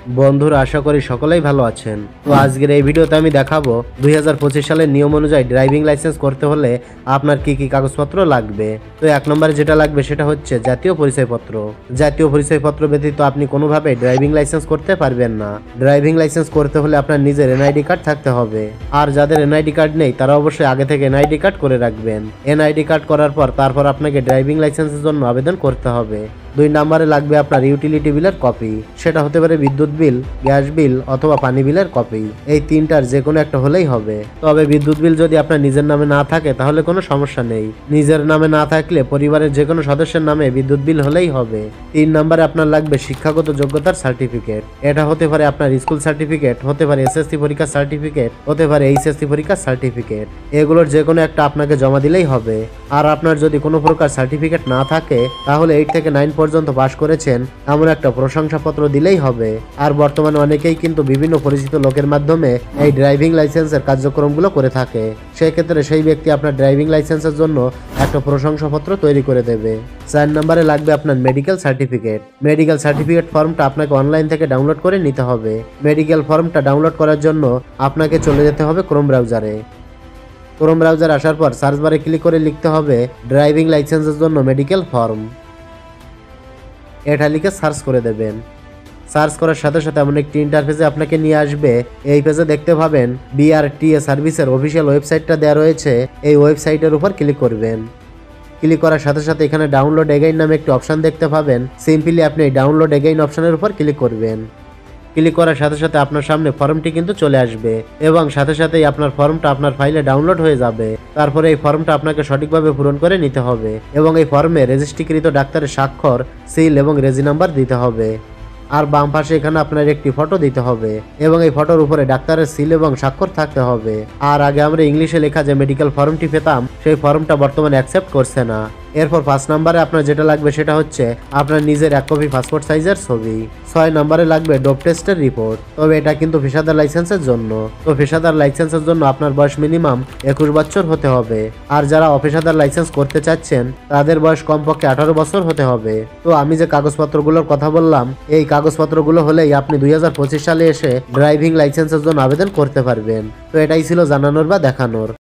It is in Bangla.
বন্ধুরা, আশা করি সকলেই ভালো আছেন। তো আজকের এই ভিডিওতে আমি দেখাবো 2025 সালের নিয়ম অনুযায়ী ড্রাইভিং লাইসেন্স করতে হলে আপনার কি কি কাগজপত্র লাগবে। তো এক নম্বরে যেটা লাগবে সেটা হচ্ছে জাতীয় পরিচয়পত্র। জাতীয় পরিচয়পত্র ব্যতীত আপনি কোনোভাবে ড্রাইভিং লাইসেন্স করতে পারবেন না। ড্রাইভিং লাইসেন্স করতে হলে আপনার নিজের এনআইডি কার্ড থাকতে হবে। আর যাদের এনআইডি কার্ড নেই তারা অবশ্যই আগে থেকে এনআইডি কার্ড করে রাখবেন। এনআইডি কার্ড করার পর তারপর আপনাকে ড্রাইভিং লাইসেন্সের জন্য আবেদন করতে হবে। 2 নম্বরে লাগবে আপনার ইউটিলিটি বিলের কপি। সেটা হতে পারে বিদ্যুৎ বিল, গ্যাস বিল অথবা পানি বিলের কপি। এই তিনটার যে কোনো একটা হলেই হবে। তবে বিদ্যুৎ বিল যদি আপনার নিজের নামে না থাকে তাহলে কোনো সমস্যা নেই। নিজের নামে না থাকলে পরিবারের যে কোনো সদস্যের নামে বিদ্যুৎ বিল হলেই হবে। 3 নম্বরে আপনার লাগবে শিক্ষাগত যোগ্যতার সার্টিফিকেট। এটা হতে পারে আপনার স্কুল সার্টিফিকেট, হতে পারে এসএসসি পরীক্ষার সার্টিফিকেট, হতে পারে এইচএসসি পরীক্ষার সার্টিফিকেট। এগুলোর যে কোনো একটা আপনাকে জমা দিলেই হবে। আর আপনার যদি কোনো প্রকার সার্টিফিকেট না থাকে তাহলে 8 থেকে 9 পর্যন্ত পাস করেছেন এমন একটা প্রশংসাপত্র দিলেই হবে। আর বর্তমানে অনেকেই কিন্তু বিভিন্ন পরিচিত লোকের মাধ্যমে এই ড্রাইভিং লাইসেন্সের কার্যক্রমগুলো করে থাকে। সেক্ষেত্রে সেই ব্যক্তি আপনার ড্রাইভিং লাইসেন্সের জন্য একটা প্রশংসাপত্র তৈরি করে দেবে। 4 নম্বরে লাগবে আপনার মেডিকেল সার্টিফিকেট। মেডিকেল সার্টিফিকেট ফর্মটা আপনাকে অনলাইন থেকে ডাউনলোড করে নিতে হবে। মেডিকেল ফর্মটা ডাউনলোড করার জন্য আপনাকে চলে যেতে হবে ক্রোম ব্রাউজারে। ক্রোম ব্রাউজার আসার পর সার্চ বারে ক্লিক করে লিখতে হবে ড্রাইভিং লাইসেন্সের জন্য মেডিকেল ফর্ম। এটা লিখে সার্চ করে দেবেন। সার্চ করার সাথে সাথে এমন একটি ইন্টারফেসে আপনাকে নিয়ে আসবে। এই পেজে দেখতে পাবেন বিআরটিএ সার্ভিসের অফিসিয়াল ওয়েবসাইটটা দেওয়া রয়েছে। এই ওয়েবসাইটের উপর ক্লিক করবেন। ক্লিক করার সাথে সাথে এখানে ডাউনলোড এগেইন নামে একটি অপশন দেখতে পাবেন। সিম্পলি আপনি এই ডাউনলোড এগেইন অপশনের উপর ক্লিক করবেন। ক্লিক করার সাথে সাথে আপনার সামনে ফর্মটি কিন্তু চলে আসবে এবং সাথে সাথেই আপনার ফর্মটা আপনার ফাইলে ডাউনলোড হয়ে যাবে। তারপরে এই ফর্মটা আপনাকে সঠিকভাবে পূরণ করে নিতে হবে এবং এই ফর্মে রেজিস্ট্রিকৃত ডাক্তারের স্বাক্ষর, সিল এবং রেজি নাম্বার দিতে হবে। আর বাম পাশে এখানে আপনার একটি ফটো দিতে হবে এবং এই ফটোর উপরে ডাক্তারের সিল এবং স্বাক্ষর থাকতে হবে। আর আগে আমরা ইংলিশে লেখা যে মেডিকেল ফর্মটি পেতাম সেই ফর্মটা বর্তমানে অ্যাকসেপ্ট করছে না। এরপর 5 নম্বরে আপনার যেটা লাগবে সেটা হচ্ছে আপনার নিজের 1 কপি পাসপোর্ট সাইজের ছবি। 6 নম্বরে লাগবে ডোপ টেস্টের রিপোর্ট। তবে এটা কিন্তু পেশাদার লাইসেন্সের জন্য। তো পেশাদার লাইসেন্সের জন্য আপনার বয়স মিনিমাম 21 বছর হতে হবে। আর যারা অপেশাদার লাইসেন্স করতে চাচ্ছেন তাদের বয়স কমপক্ষে 18 বছর হতে হবে। তো আমি যে কাগজপত্রগুলোর কথা বললাম এই কাগজপত্রগুলো হলেই আপনি 2025 সালে এসে ড্রাইভিং লাইসেন্সের জন্য আবেদন করতে পারবেন। তো এটাই ছিল জানানোর বা দেখানোর।